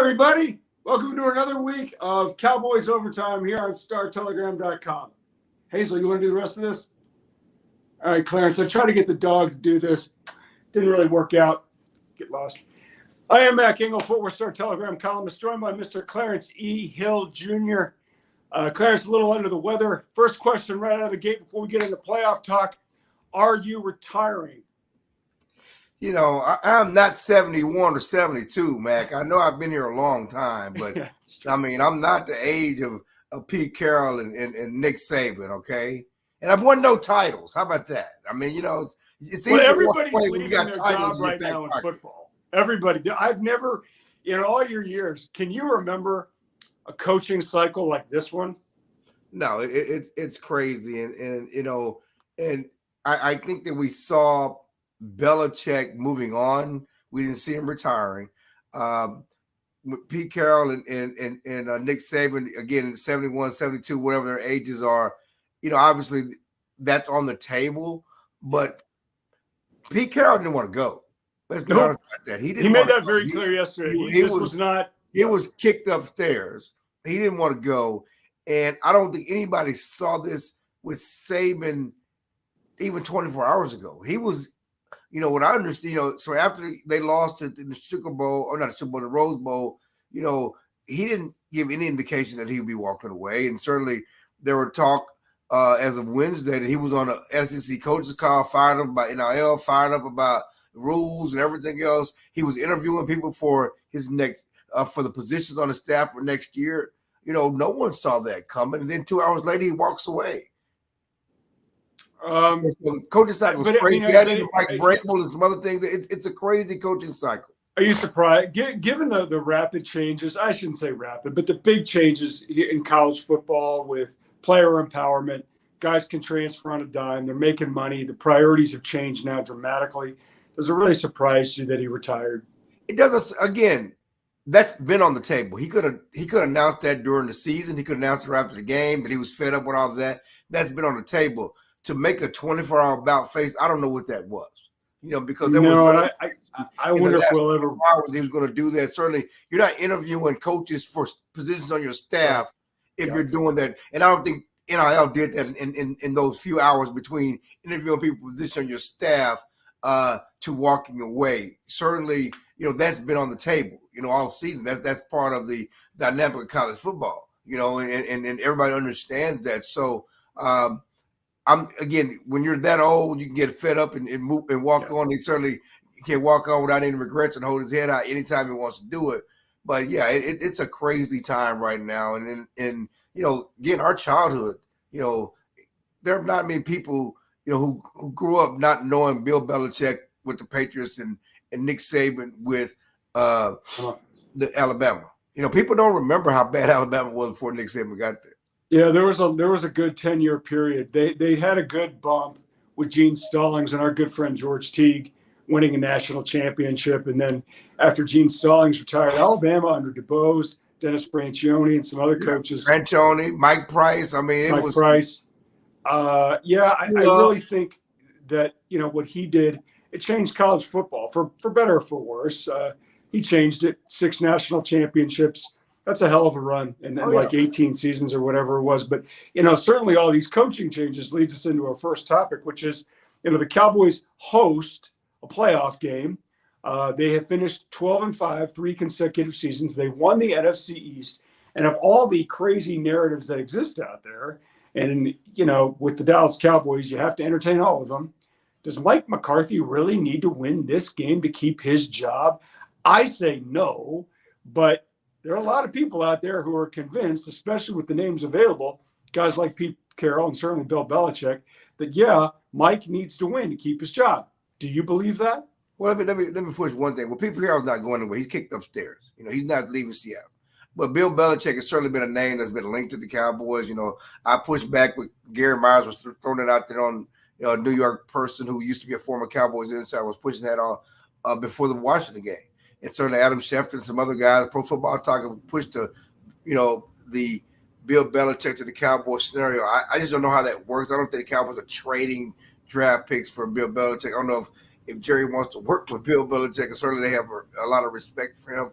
everybody. Welcome to another week of Cowboys Overtime here on StarTelegram.com. Hazel, you want to do the rest of this? All right, Clarence, I tried to get the dog to do this. Didn't really work out. Get lost. I am Mac Engel, Footwear Star Telegram columnist, joined by Mr. Clarence E. Hill Jr. Clarence, a little under the weather. First question right out of the gate before we get into playoff talk. Are you retiring? You know, I'm not 71 or 72, Mac. I know I've been here a long time, but I mean, I'm not the age of Pete Carroll and Nick Saban, okay? And I've won no titles. How about that? I mean, you know, it's easy to walk away when you got titles right now in football. Everybody. I've never, in all your years, can you remember a coaching cycle like this one? No, it's crazy. And you know, and I think that we saw Belichick moving on. We didn't see him retiring. Pete Carroll and Nick Saban, again, 71, 72, whatever their ages are, you know, obviously that's on the table. But Pete Carroll didn't want to go. Let's be honest about that. He made that very clear yesterday. He was kicked upstairs. He didn't want to go. And I don't think anybody saw this with Saban even 24 hours ago. He was, you know, what I understand, you know, so after they lost in the Super Bowl, or not the Super Bowl, the Rose Bowl, you know, he didn't give any indication that he would be walking away. And certainly there were talk as of Wednesday that he was on a SEC coaches call, fired up about NIL, fired up about rules and everything else. He was interviewing people for his next, for the positions on the staff for next year. You know, no one saw that coming. And then 2 hours later, he walks away. So the coaching cycle was crazy. Mike Vrabel and some other things. It's a crazy coaching cycle. Are you surprised? Given the rapid changes, I shouldn't say rapid, but the big changes in college football with player empowerment, guys can transfer on a dime. They're making money. The priorities have changed now dramatically. Does it really surprise you that he retired? It does. Again, that's been on the table. He could have announced that during the season. He could have announced it after the game that he was fed up with all of that. That's been on the table. To make a 24-hour about face, I don't know what that was. You know, because there was I wonder if we'll ever. He was going to do that. Certainly, you're not interviewing coaches for positions on your staff if you're doing that. And I don't think NIL did that in those few hours between interviewing people for positions on your staff to walking away. Certainly, you know, that's been on the table, you know, all season. That's part of the dynamic of college football, you know, and everybody understands that. So, when you're that old, you can get fed up and move and walk on. He certainly can walk on without any regrets and hold his head out anytime he wants to do it. But yeah, it's a crazy time right now. And you know, again, our childhood, you know, there are not many people, you know, who grew up not knowing Bill Belichick with the Patriots and Nick Saban with the Alabama. You know, people don't remember how bad Alabama was before Nick Saban got there. Yeah, there was a good 10-year period. They had a good bump with Gene Stallings and our good friend George Teague winning a national championship. And then after Gene Stallings retired, Alabama under DuBose, Dennis Franchione, and some other coaches. Franchione, Mike Price. I mean, Mike Price. I really think that, you know, what he did, it changed college football for better or for worse. He changed it. 6 national championships. That's a hell of a run in like 18 seasons or whatever it was. But, you know, certainly all these coaching changes leads us into our first topic, which is, you know, the Cowboys host a playoff game. They have finished 12-5, 3 consecutive seasons. They won the NFC East. And of all the crazy narratives that exist out there, and, you know, with the Dallas Cowboys, you have to entertain all of them. Does Mike McCarthy really need to win this game to keep his job? I say no, but there are a lot of people out there who are convinced, especially with the names available, guys like Pete Carroll and certainly Bill Belichick, that, Mike needs to win to keep his job. Do you believe that? Well, let me push one thing. Well, Pete Carroll's not going anywhere. He's kicked upstairs. You know, he's not leaving Seattle. But Bill Belichick has certainly been a name that's been linked to the Cowboys. You know, I pushed back with Gary Myers was throwing it out there on, you know, a New York person who used to be a former Cowboys insider was pushing that on before the Washington game. And certainly Adam Schefter and some other guys, Pro Football Talk, pushed the Bill Belichick to the Cowboys scenario. I just don't know how that works. I don't think the Cowboys are trading draft picks for Bill Belichick. I don't know if Jerry wants to work with Bill Belichick, and certainly they have a lot of respect for him.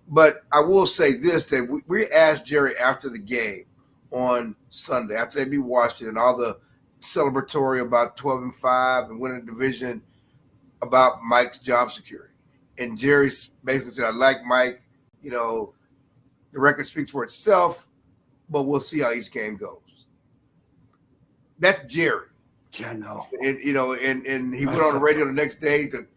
But I will say this, that we asked Jerry after the game on Sunday, after they beat Washington and all the celebratory about 12-5 and winning the division, about Mike's job security. And Jerry basically said, I like Mike. The record speaks for itself, but we'll see how each game goes. That's Jerry. Yeah, no. And he went on the radio the next day to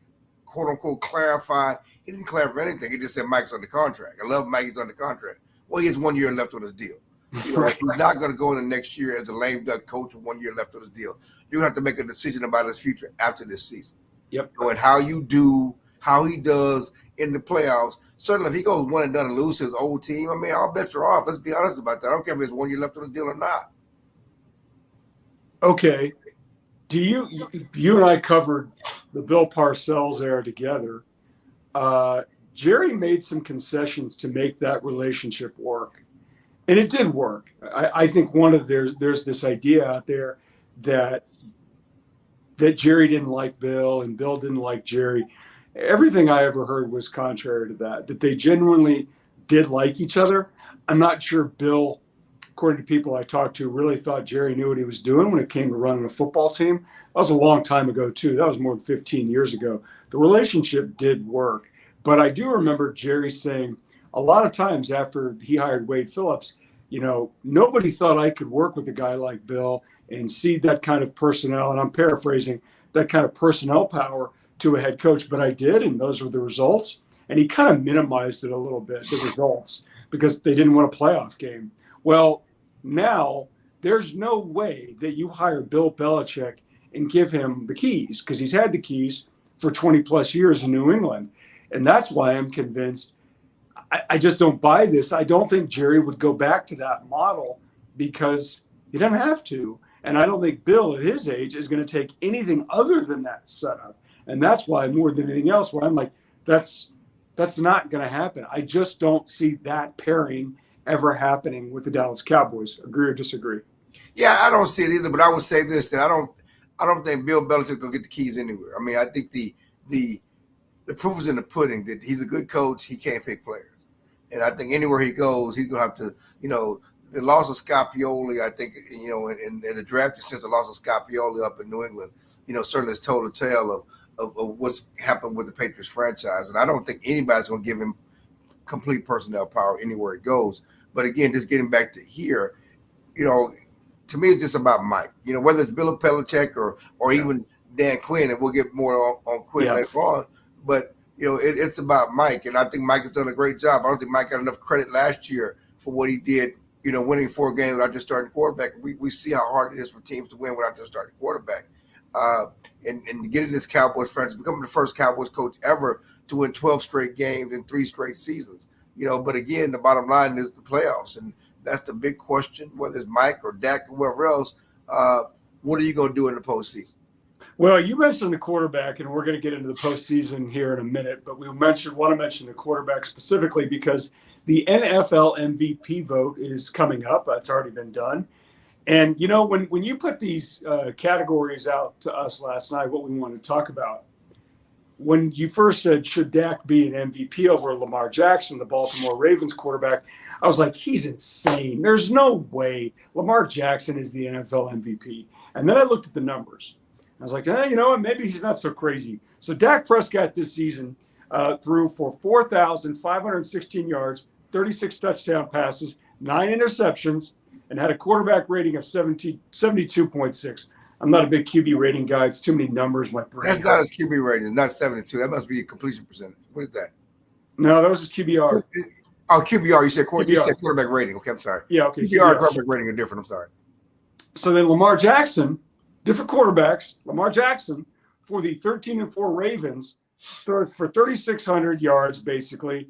quote unquote clarify. He didn't clarify anything. He just said Mike's under contract. I love Mike. He's under contract. Well, he has 1 year left on his deal. Right. He's not going to go in the next year as a lame duck coach with 1 year left on his deal. You have to make a decision about his future after this season. Yep. And how he does in the playoffs. Certainly, if he goes one and done and lose to his old team, I mean, all bets are off. Let's be honest about that. I don't care if there's 1 year left on the deal or not. Okay. Do you and I covered the Bill Parcells era together. Jerry made some concessions to make that relationship work. And it did work. I think there's this idea out there that Jerry didn't like Bill and Bill didn't like Jerry. Everything I ever heard was contrary to that they genuinely did like each other. I'm not sure Bill, according to people I talked to, really thought Jerry knew what he was doing when it came to running a football team. That was a long time ago, too. That was more than 15 years ago. The relationship did work. But I do remember Jerry saying a lot of times after he hired Wade Phillips, nobody thought I could work with a guy like Bill and see that kind of personnel, and I'm paraphrasing, that kind of personnel power to a head coach. But I did, and those were the results. And he kind of minimized it a little bit, the results, because they didn't win a playoff game. Well, now there's no way that you hire Bill Belichick and give him the keys, because he's had the keys for 20 plus years in New England. And that's why I'm convinced. I just don't buy this. I don't think Jerry would go back to that model because he doesn't have to. And I don't think Bill at his age is going to take anything other than that setup. And that's why, more than anything else, where I'm like, that's not going to happen. I just don't see that pairing ever happening with the Dallas Cowboys. Agree or disagree? Yeah, I don't see it either. But I would say this: that I don't think Bill Belichick will get the keys anywhere. I mean, I think the proof is in the pudding that he's a good coach. He can't pick players. And I think anywhere he goes, he's going to have to, the loss of Scapioli, I think, in the draft, since the loss of Scapioli up in New England, certainly has told a tale of what's happened with the Patriots franchise. And I don't think anybody's going to give him complete personnel power anywhere he goes. But again, just getting back to here, to me, it's just about Mike. Whether it's Bill Belichick or even Dan Quinn, and we'll get more on Quinn later on. But it's about Mike, and I think Mike has done a great job. I don't think Mike got enough credit last year for what he did, winning 4 games without just starting quarterback. We see how hard it is for teams to win without just starting quarterback. And getting this Cowboys franchise, becoming the first Cowboys coach ever to win 12 straight games in 3 straight seasons. But again, the bottom line is the playoffs, and that's the big question, whether it's Mike or Dak or whoever else. What are you going to do in the postseason? Well, you mentioned the quarterback, and we're going to get into the postseason here in a minute, but we want to mention the quarterback specifically because the NFL MVP vote is coming up. It's already been done. And, when you put these categories out to us last night, what we want to talk about, when you first said, should Dak be an MVP over Lamar Jackson, the Baltimore Ravens quarterback, I was like, he's insane. There's no way Lamar Jackson is the NFL MVP. And then I looked at the numbers. I was like, you know what? Maybe he's not so crazy. So Dak Prescott this season threw for 4,516 yards, 36 touchdown passes, 9 interceptions, and had a quarterback rating of 72.6. I'm not a big QB rating guy. It's too many numbers. My brain. That's not his QB rating. It's not 72. That must be a completion percentage. What is that? No, that was his QBR. Oh, QBR. You said quarterback rating. Okay, I'm sorry. Yeah, okay. QBR and quarterback rating are different. I'm sorry. So then Lamar Jackson, different quarterbacks. Lamar Jackson for the 13-4 Ravens throws for 3,600 yards, basically,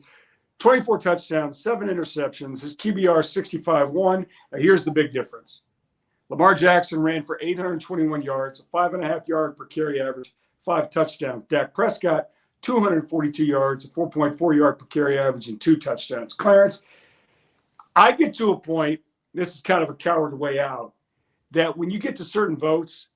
24 touchdowns, 7 interceptions. His QBR 65.1. Now here's the big difference. Lamar Jackson ran for 821 yards, a 5.5 yard per carry average, 5 touchdowns. Dak Prescott, 242 yards, a 4.4 yard per carry average, and 2 touchdowns. Clarence, I get to a point, this is kind of a coward way out, that when you get to certain votes,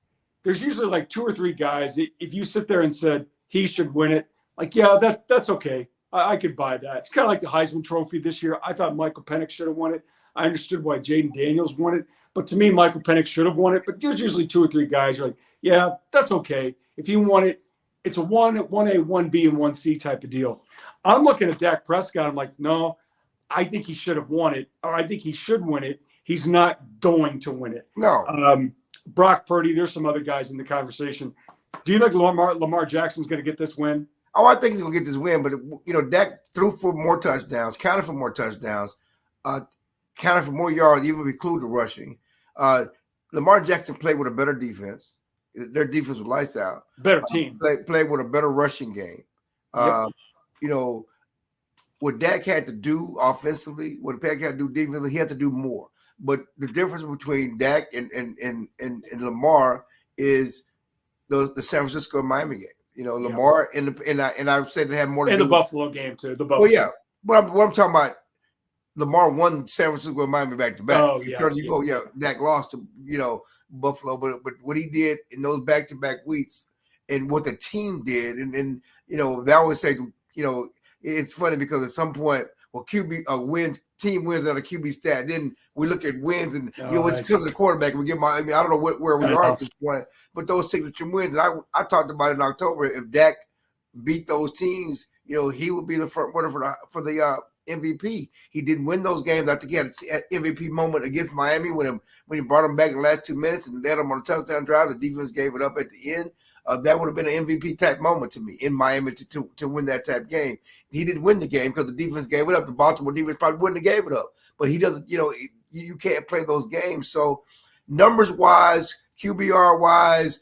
there's usually like 2 or 3 guys. If you sit there and said he should win it, like, yeah, that's okay. I could buy that. It's kind of like the Heisman Trophy this year. I thought Michael Penix should have won it. I understood why Jaden Daniels won it. But to me, Michael Penix should have won it. But there's usually 2 or 3 guys you're like, yeah, that's okay. If you won it, it's a 1A, 1B, and 1C type of deal. I'm looking at Dak Prescott. I'm like, no, I think he should have won it, or I think he should win it. He's not going to win it. No. Brock Purdy, there's some other guys in the conversation. Do you think Lamar Jackson's going to get this win? Oh, I think he's going to get this win. But, Dak threw for more touchdowns, counted for more touchdowns, counted for more yards, even include the rushing. Lamar Jackson played with a better defense. Their defense was lights out. Better team. Played with a better rushing game. Yep. What Dak had to do offensively, what Dak had to do defensively, he had to do more. But the difference between Dak and Lamar is the San Francisco and Miami game. Lamar and I've said it had more to do with the Buffalo game too. The Buffalo. Well, yeah. What I'm talking about, Lamar won San Francisco and Miami back to back. Oh, yeah. Dak lost to Buffalo, but what he did in those back to back weeks and what the team did, and they always say, it's funny because at some point, team wins on a QB stat. Then we look at wins, and it's because of the quarterback. We get I don't know where we are at this point, but those signature wins. And I talked about it in October. If Dak beat those teams, he would be the front runner for the MVP. He didn't win those games. I think he had an MVP moment against Miami when he brought them back in the last 2 minutes and led them on a touchdown drive. The defense gave it up at the end. That would have been an MVP type moment to me in Miami to win that type game. He didn't win the game because the defense gave it up. The Baltimore defense probably wouldn't have gave it up. But he doesn't, you can't play those games. So numbers wise, QBR wise,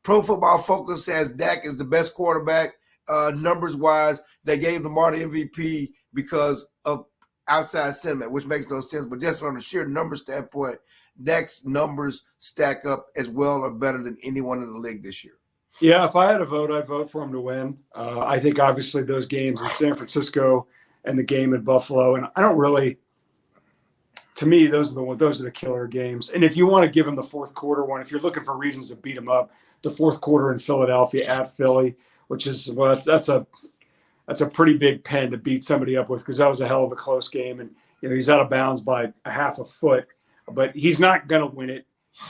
Pro Football Focus says Dak is the best quarterback. Numbers wise, they gave Lamar the MVP because of outside sentiment, which makes no sense. But just on a sheer number standpoint, Dak's numbers stack up as well or better than anyone in the league this year. Yeah, if I had a vote, I'd vote for him to win. I think obviously those games in San Francisco and the game in Buffalo, and I don't really. To me, those are the killer games. And if you want to give him the fourth quarter one, if you're looking for reasons to beat him up, the fourth quarter in Philadelphia at Philly, which is that's a pretty big pen to beat somebody up with because that was a hell of a close game, and he's out of bounds by a half a foot, but he's not going to win it.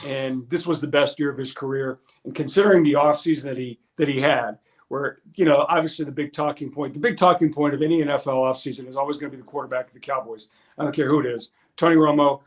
And this was the best year of his career. And considering the offseason that he had, where obviously the big talking point of any NFL offseason is always going to be the quarterback of the Cowboys. I don't care who it is. Tony Romo,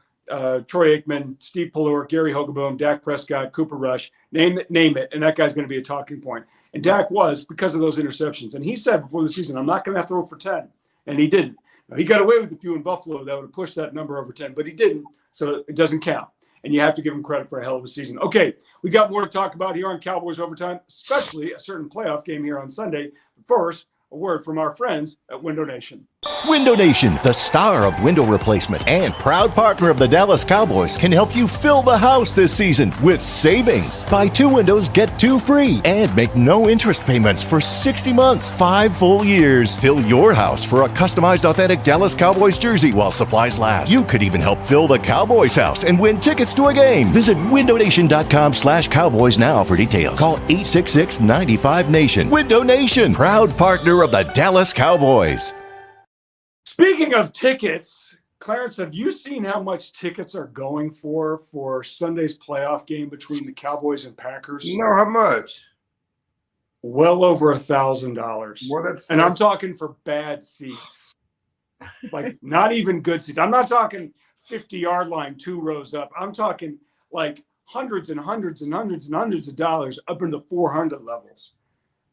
Troy Aikman, Steve Pallure, Gary Hogaboom, Dak Prescott, Cooper Rush, name it, and that guy's going to be a talking point. And Dak was because of those interceptions. And he said before the season, I'm not going to throw for 10. And he didn't. Now, he got away with a few in Buffalo that would have pushed that number over 10, but he didn't. So it doesn't count. And you have to give him credit for a hell of a season. Okay, we got more to talk about here on Cowboys Overtime, especially a certain playoff game here on Sunday. But first, a word from our friends at Window Nation. Window Nation, the star of window replacement and proud partner of the Dallas Cowboys, can help you fill the house this season with savings. Buy 2 windows, get 2 free, and make no interest payments for 60 months, 5 full years. Fill your house for a customized authentic Dallas Cowboys jersey while supplies last. You could even help fill the Cowboys house and win tickets to a game. Visit windownation.com/Cowboys now for details. Call 866-95-NATION. Window Nation, proud partner of the Dallas Cowboys. Speaking of tickets, Clarence, have you seen how much tickets are going for Sunday's playoff game between the Cowboys and Packers? You know how much? Well over $1,000. Well, and I'm talking for bad seats, like not even good seats. I'm not talking 50-yard line, 2 rows up. I'm talking like hundreds and hundreds and hundreds and hundreds of dollars up in the 400 levels.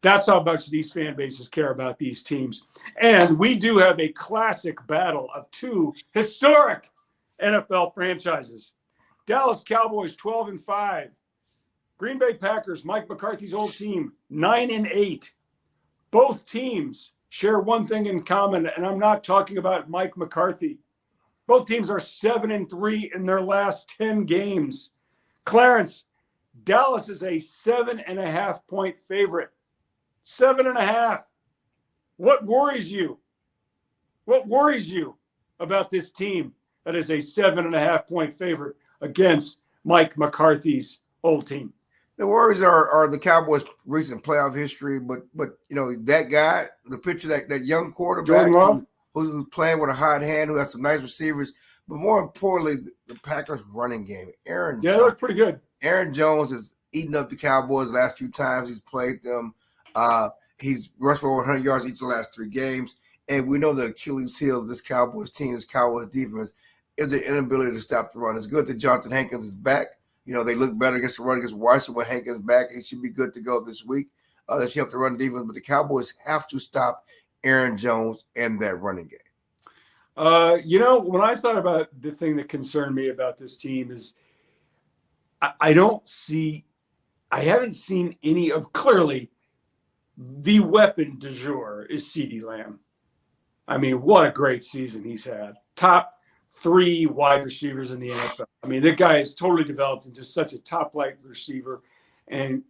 That's how much these fan bases care about these teams. And we do have a classic battle of 2 historic NFL franchises. Dallas Cowboys 12-5. Green Bay Packers, Mike McCarthy's old team, 9-8. Both teams share one thing in common, and I'm not talking about Mike McCarthy. Both teams are 7-3 in their last 10 games. Clarence, Dallas is a 7.5-point favorite. 7.5. What worries you? What worries you about this team that is a 7.5-point favorite against Mike McCarthy's old team? The worries are the Cowboys' recent playoff history, but that guy, the picture that young quarterback Jordan Love. who's playing with a hot hand, who has some nice receivers, but more importantly, the Packers' running game. They look pretty good. Aaron Jones has eaten up the Cowboys the last 2 times he's played them. He's rushed for over 100 yards each of the last 3 games, and we know the Achilles heel of this Cowboys team, this Cowboys defense, is the inability to stop the run. It's good that Jonathan Hankins is back. They look better against the run against Washington when Hankins back. He should be good to go this week. That should help the run defense, but the Cowboys have to stop Aaron Jones and that running game. When I thought about the thing that concerned me about this team is I haven't seen any of, clearly the weapon du jour is CeeDee Lamb. I mean, what a great season he's had. Top 3 wide receivers in the NFL. I mean, that guy is totally developed into such a top-flight receiver. And,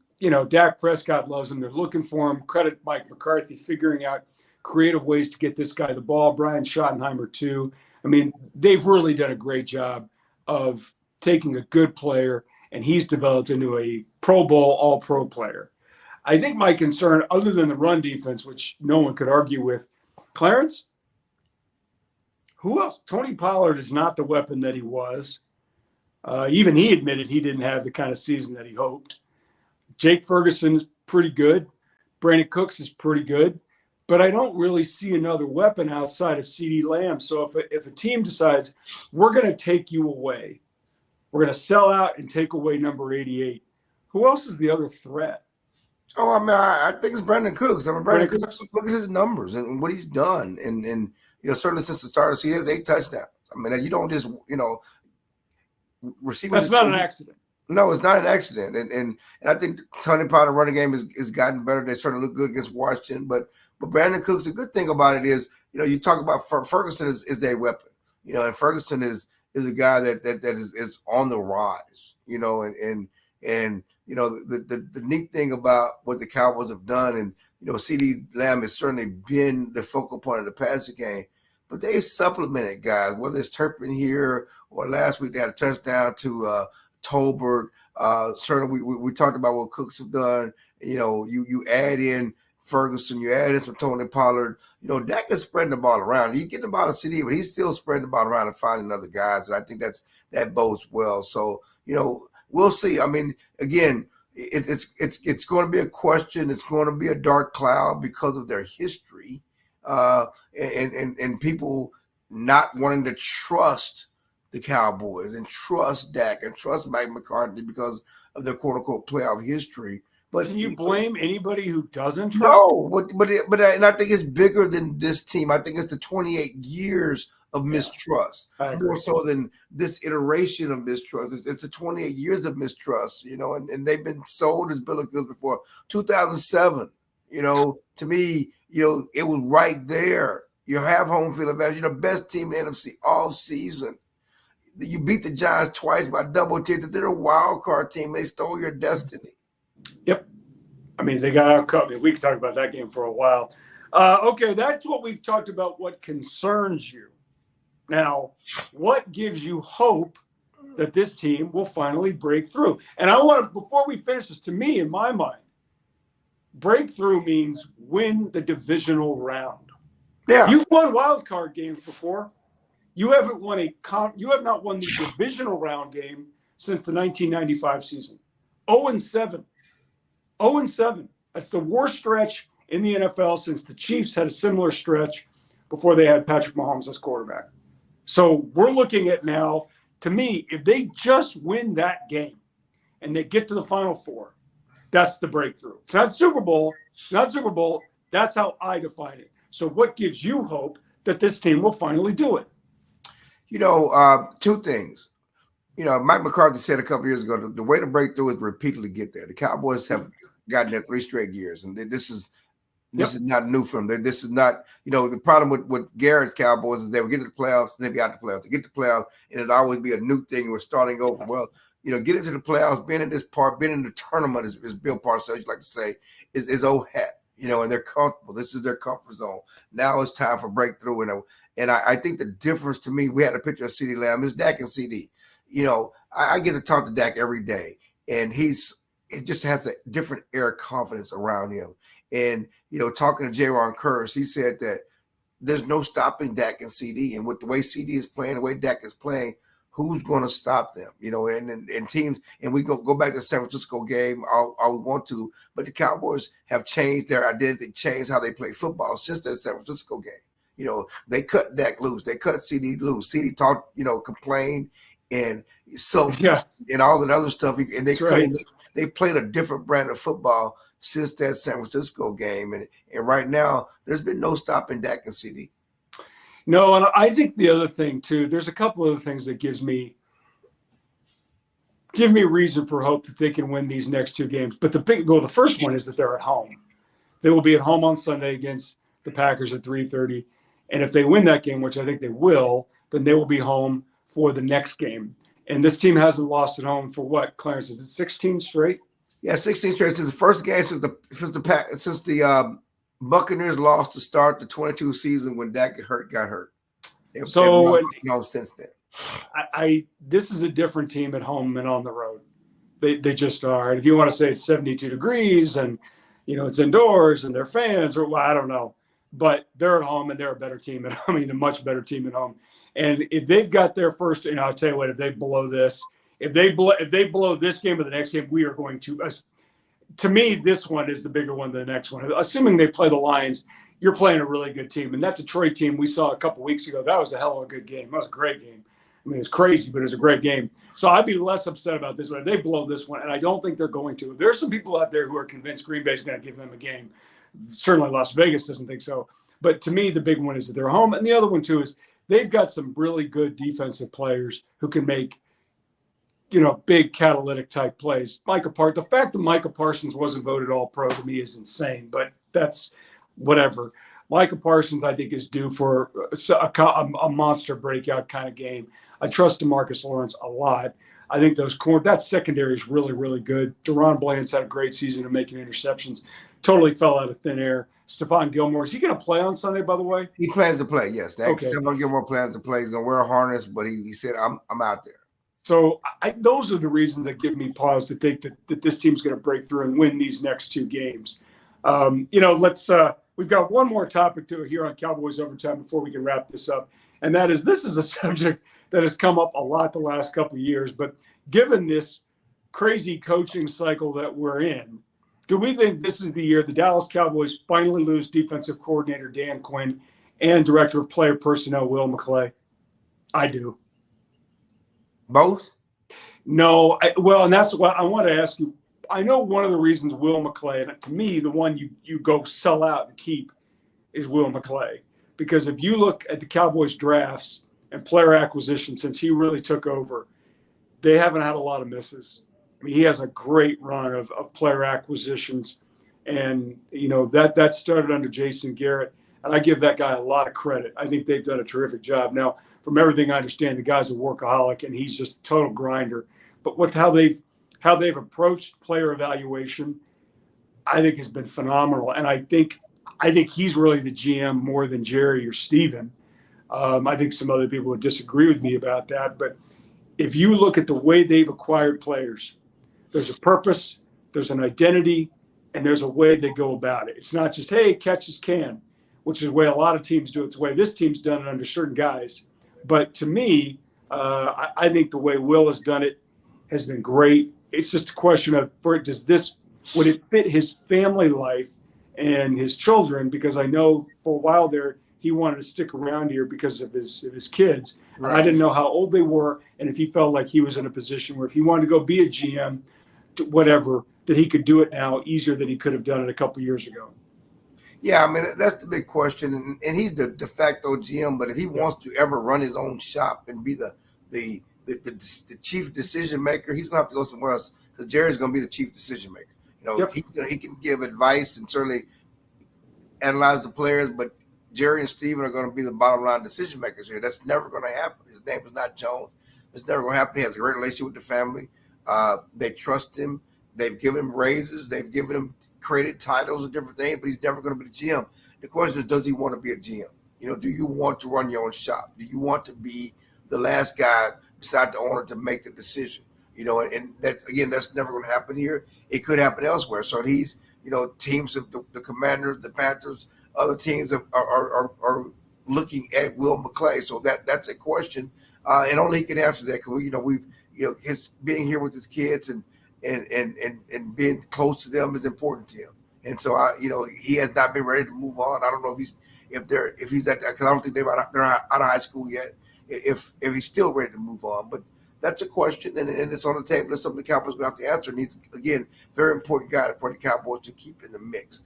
Dak Prescott loves him. They're looking for him. Credit Mike McCarthy figuring out creative ways to get this guy the ball. Brian Schottenheimer, too. I mean, they've really done a great job of taking a good player, and he's developed into a Pro Bowl, all-pro player. I think my concern, other than the run defense, which no one could argue with, Clarence, who else? Tony Pollard is not the weapon that he was. Even he admitted he didn't have the kind of season that he hoped. Jake Ferguson is pretty good. Brandon Cooks is pretty good. But I don't really see another weapon outside of CeeDee Lamb. So if a team decides, we're going to take you away, we're going to sell out and take away number 88, who else is the other threat? Oh, I mean, I think it's Brandon Cooks. Brandon Cooks. Cooks. Look at his numbers and what he's done. And certainly since the start of the season, he has 8 touchdowns. I mean, you don't just, receivers. That's not an accident. No, it's not an accident. And I think Tony Pollard running game has gotten better. They certainly look good against Washington. But Brandon Cooks, the good thing about it is, you talk about Ferguson is their weapon. And Ferguson is a guy that is on the rise. The neat thing about what the Cowboys have done, and CeeDee Lamb has certainly been the focal point of the passing game, but they supplemented guys, whether it's Turpin here or last week they had a touchdown to Tolbert. Certainly we talked about what Cooks have done. You add in Ferguson, you add in some Tony Pollard. Dak is spreading the ball around. He getting the ball to CD, but he's still spreading the ball around and finding other guys, and I think that bodes well. So we'll see. I mean, again, it's going to be a question. It's going to be a dark cloud because of their history, and people not wanting to trust the Cowboys and trust Dak and trust Mike McCarthy because of their quote unquote playoff history. But can you blame anybody who doesn't trust? No, and I think it's bigger than this team. I think it's the 28 years of mistrust, more so than this iteration of mistrust. It's the 28 years of mistrust, and they've been sold as bill of goods before. 2007, to me, it was right there. You have home field advantage. You're the best team in the NFC all season. You beat the Giants twice by double digits. They're a wild card team. They stole your destiny. Yep. I mean, they got outcut. I mean, we could talk about that game for a while. Okay, that's what we've talked about, what concerns you. Now, what gives you hope that this team will finally break through? And I want to, before we finish this, to me, in my mind, breakthrough means win the divisional round. Yeah. You've won wild card games before. You have not won the divisional round game since the 1995 season. 0-7. 0-7. That's the worst stretch in the NFL since the Chiefs had a similar stretch before they had Patrick Mahomes as quarterback. So we're looking at now, to me, if they just win that game and they get to the Final Four, that's the breakthrough. It's not Super Bowl. That's how I define it. So what gives you hope that this team will finally do it? 2 things. Mike McCarthy said a couple years ago, the way to break through is repeatedly get there. The Cowboys have gotten there 3 straight years, and this is not new for them. This is not, the problem with Garrett's Cowboys is they would get to the playoffs and they'd be out the playoffs. They get to the playoffs, and it'd always be a new thing. We're starting over. Well, get into the playoffs, being in this part, being in the tournament, as Bill Parcells like to say, is old hat. And they're comfortable. This is their comfort zone. Now it's time for breakthrough. And I think the difference to me, we had a picture of CeeDee Lamb, is Dak and CD. I get to talk to Dak every day, and he's it just has a different air of confidence around him. And, talking to J-Ron Curse, he said that there's no stopping Dak and CD. And with the way CD is playing, the way Dak is playing, who's going to stop them? And teams, and we go back to the San Francisco game all we want to, but the Cowboys have changed their identity, changed how they play football since that San Francisco game. They cut Dak loose. They cut CD loose. CD talked, complained, and so and all that other stuff. And they played a different brand of football since that San Francisco game. And right now, there's been no stopping Dak and CD. No, and I think the other thing, too, there's a couple other things that give me reason for hope that they can win these next two games. But the first one is that they're at home. They will be at home on Sunday against the Packers at 3:30. And if they win that game, which I think they will, then they will be home for the next game. And this team hasn't lost at home for what, Clarence? Is it 16 straight? Yeah, 16 straight. Since the first game, since the Buccaneers lost to start the 22 season when Dak got hurt. They've since then. This is a different team at home and on the road. They just are. And if you want to say it's 72 degrees and it's indoors and they're fans, or I don't know, but they're at home and they're a better team. A much better team at home. And if they've got their first, I'll tell you what, if they blow this, if they blow this game or the next game, we are going to. To me, this one is the bigger one than the next one. Assuming they play the Lions, you're playing a really good team. And that Detroit team we saw a couple weeks ago, that was a hell of a good game. That was a great game. I mean, it's crazy, but it was a great game. So I'd be less upset about this one if they blow this one, and I don't think they're going to. There's some people out there who are convinced Green Bay is going to give them a game. Certainly Las Vegas doesn't think so. But to me, the big one is that they're home. And the other one, too, is they've got some really good defensive players who can make big catalytic type plays. The fact that Micah Parsons wasn't voted all pro to me is insane, but that's whatever. Micah Parsons, I think, is due for a monster breakout kind of game. I trust DeMarcus Lawrence a lot. I think that secondary is really, really good. Deron Bland's had a great season of making interceptions. Totally fell out of thin air. Stephon Gilmore, is he going to play on Sunday, by the way? He plans to play, yes. Okay. Stephon Gilmore plans to play. He's going to wear a harness, but he said, I'm out there. So those are the reasons that give me pause to think that this team's going to break through and win these next two games. We've got one more topic to here on Cowboys Overtime before we can wrap this up. And this is a subject that has come up a lot the last couple of years. But given this crazy coaching cycle that we're in, do we think this is the year the Dallas Cowboys finally lose defensive coordinator Dan Quinn and director of player personnel Will McClay? I do. Both? No. And that's what I want to ask you. I know one of the reasons Will McClay, and to me, the one you go sell out and keep is Will McClay. Because if you look at the Cowboys drafts and player acquisition since he really took over, they haven't had a lot of misses. I mean, he has a great run of player acquisitions. And, that started under Jason Garrett. And I give that guy a lot of credit. I think they've done a terrific job. Now, from everything I understand, the guy's a workaholic and he's just a total grinder. But how they've approached player evaluation, I think has been phenomenal. And I think he's really the GM more than Jerry or Steven. I think some other people would disagree with me about that. But if you look at the way they've acquired players, there's a purpose, there's an identity, and there's a way they go about it. It's not just, hey, catch as can, which is the way a lot of teams do it. It's the way this team's done it under certain guys. But to me, I think the way Will has done it has been great. It's just a question of, would it fit his family life and his children? Because I know for a while there, he wanted to stick around here because of his kids. Right. I didn't know how old they were, and if he felt like he was in a position where if he wanted to go be a GM, whatever, that he could do it now easier than he could have done it a couple years ago. Yeah, I mean, that's the big question. And he's the de facto GM, but if he wants to ever run his own shop and be the chief decision maker, he's going to have to go somewhere else because Jerry's going to be the chief decision maker. Yep. He can give advice and certainly analyze the players, but Jerry and Steven are going to be the bottom line decision makers here. That's never going to happen. His name is not Jones. It's never going to happen. He has a great relationship with the family. They trust him. They've given him raises. They've given him created titles and different things, but he's never going to be the GM. The question is, does he want to be a GM? Do you want to run your own shop? Do you want to be the last guy beside the owner to make the decision? and that's never going to happen here. It could happen elsewhere. So he's, teams of the Commanders, the Panthers, other teams are looking at Will McClay. So that's a question, and only he can answer that because we've his being here with his kids and being close to them is important to him. And so he has not been ready to move on. I don't know if he's at that, because I don't think they're out of high school yet. If he's still ready to move on, but that's a question, and it's on the table. It's something the Cowboys will have to answer. And he's, again, very important guy for the Cowboys to keep in the mix.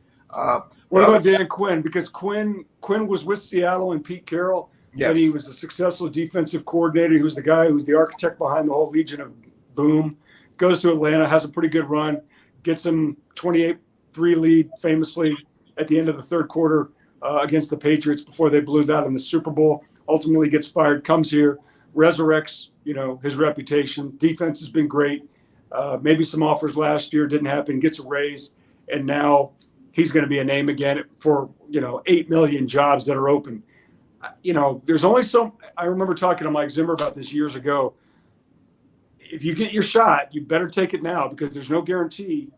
What about Dan Quinn? Because Quinn was with Seattle and Pete Carroll, yes. And he was a successful defensive coordinator. He was the guy who was the architect behind the whole Legion of Boom. Goes to Atlanta, has a pretty good run, gets him 28-3 lead famously at the end of the third quarter against the Patriots before they blew that in the Super Bowl. Ultimately gets fired, comes here, resurrects his reputation. Defense has been great. Maybe some offers last year didn't happen, gets a raise, and now he's going to be a name again for 8 million jobs that are open. There's only so. I remember talking to Mike Zimmer about this years ago. If you get your shot, you better take it now, because there's no guarantee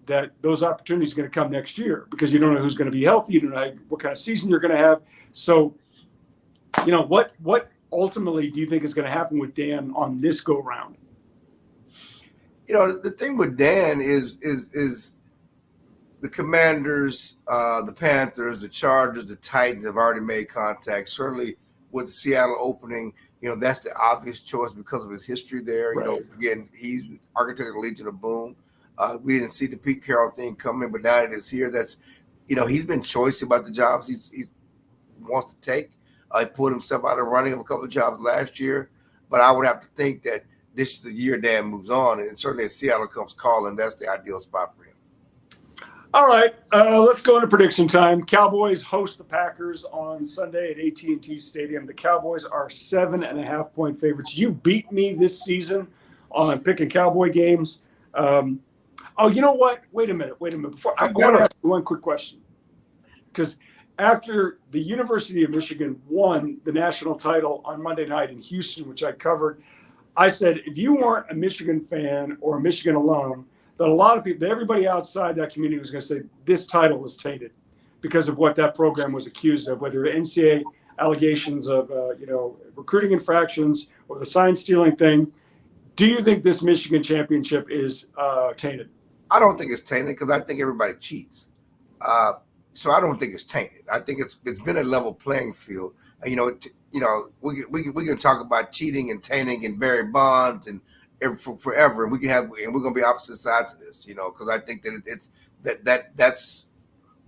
that those opportunities are going to come next year, because you don't know who's going to be healthy, you don't know what kind of season you're going to have. So, what ultimately do you think is going to happen with Dan on this go round? The thing with Dan is the Commanders, the Panthers, the Chargers, the Titans have already made contact. Certainly with Seattle opening, that's the obvious choice because of his history there. Right. Again, he's architect of the Legion of Boom. We didn't see the Pete Carroll thing coming, but now it is here. That's, he's been choicy about the jobs he wants to take. He put himself out of running of a couple of jobs last year, but I would have to think that this is the year Dan moves on, and certainly if Seattle comes calling, that's the ideal spot for him. All right, let's go into prediction time. Cowboys host the Packers on Sunday at AT&T Stadium. The Cowboys are 7.5-point favorites. You beat me this season on picking Cowboy games. You know what? Wait a minute. Before I want to ask you one quick question, because after the University of Michigan won the national title on Monday night in Houston, which I covered, I said, if you weren't a Michigan fan or a Michigan alum, that a lot of people, everybody outside that community was going to say this title is tainted because of what that program was accused of, whether NCAA allegations of, recruiting infractions or the sign stealing thing. Do you think this Michigan championship is tainted? I don't think it's tainted because I think everybody cheats. So I don't think it's tainted. I think it's been a level playing field. We can talk about cheating and tainting and Barry Bonds and forever, and we're gonna be opposite sides of this, because I think that that's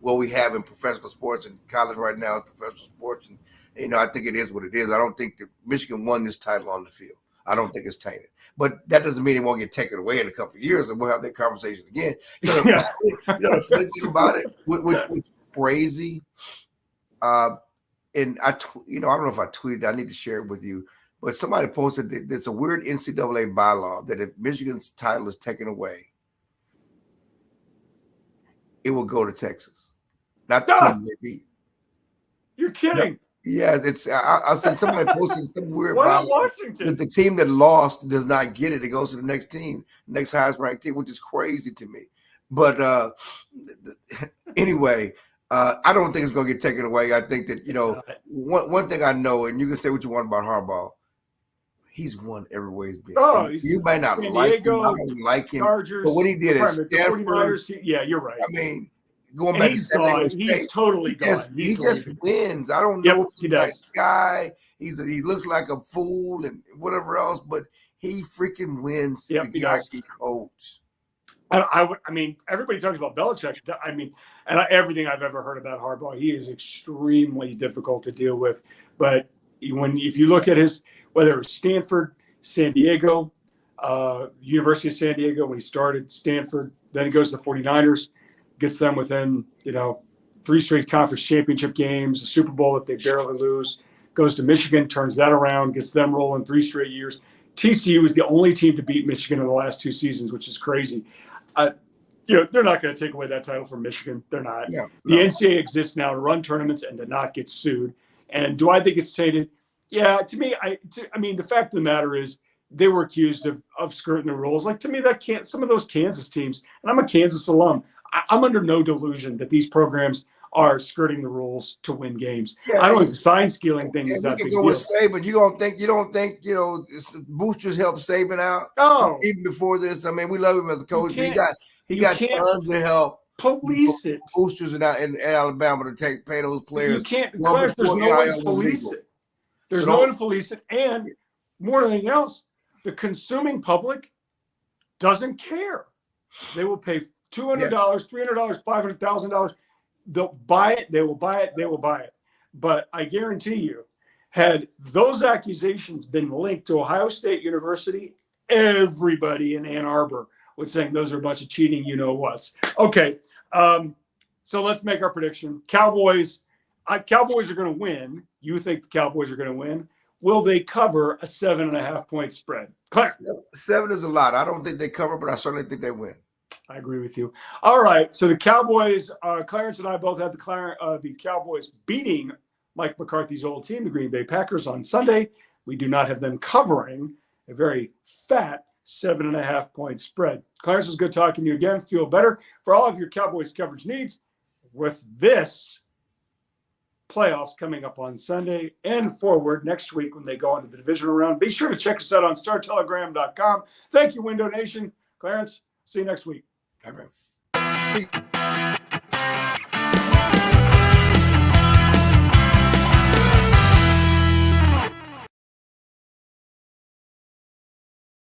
what we have in professional sports and college right now is professional sports, and I think it is what it is. I don't think that Michigan won this title on the field. I don't think it's tainted. But that doesn't mean it won't get taken away in a couple of years, and we'll have that conversation again. The funny thing about it, which crazy, and I don't know if I tweeted. I need to share it with you. But somebody posted that there's a weird NCAA bylaw that if Michigan's title is taken away, it will go to Texas. Not the team they beat. You're kidding. Yeah, I said somebody posted some weird bylaw that the team that lost does not get it. It goes to the next team, next highest ranked team, which is crazy to me. But anyway, I don't think it's going to get taken away. I think that, one thing I know, and you can say what you want about Harbaugh, he's won everywhere he's been. You might not like him, I don't like him, Chargers, but what he did at Stanford, yeah, you're right. I mean, going back to San Diego State, he's totally gone. He just wins. I don't know if he's a nice guy. He looks like a fool and whatever else, but he freaking wins the guy he coaches. I mean, everybody talks about Belichick. I mean, everything I've ever heard about Harbaugh, he is extremely difficult to deal with. But if you look at whether it was Stanford, San Diego, University of San Diego when he started, Stanford, then he goes to the 49ers, gets them within, 3 straight conference championship games, a Super Bowl that they barely lose, goes to Michigan, turns that around, gets them rolling 3 straight years. TCU is the only team to beat Michigan in the last 2 seasons, which is crazy. They're not going to take away that title from Michigan. They're not. Yeah, the NCAA exists now to run tournaments and to not get sued. And do I think it's tainted? Yeah, to me, I mean, the fact of the matter is they were accused of skirting the rules. Like, to me, that can't. Some of those Kansas teams, and I'm a Kansas alum, I'm under no delusion that these programs are skirting the rules to win games. Yeah, I don't think the sign stealing thing is we that can big go deal. with Saban. You don't think boosters helped Saban out? Oh, Even before this, I mean, we love him as a coach, but he you got can't tons of help. police it. Boosters in Alabama to pay those players. You can't. well Clarence, there's before no one NIL to was police legal. it. There's So no one don't- to police it, and more than anything else, the consuming public doesn't care. They will pay $200, $300, $500,000. They'll buy it. They will buy it. They will buy it. But I guarantee you, had those accusations been linked to Ohio State University, everybody in Ann Arbor would say those are a bunch of cheating, you know what's. Okay, so let's make our prediction. Cowboys are going to win. You think the Cowboys are going to win? Will they cover a 7.5-point spread? Claire. 7 is a lot. I don't think they cover, but I certainly think they win. I agree with you. All right. So the Cowboys, Clarence and I both have the Cowboys beating Mike McCarthy's old team, the Green Bay Packers, on Sunday. We do not have them covering a very fat 7.5-point spread. Clarence, it was good talking to you again. Feel better. For all of your Cowboys coverage needs, with this playoffs coming up on Sunday and forward next week when they go into the divisional round, be sure to check us out on StarTelegram.com. Thank you, Window Nation. Clarence, see you next week. All right. See you.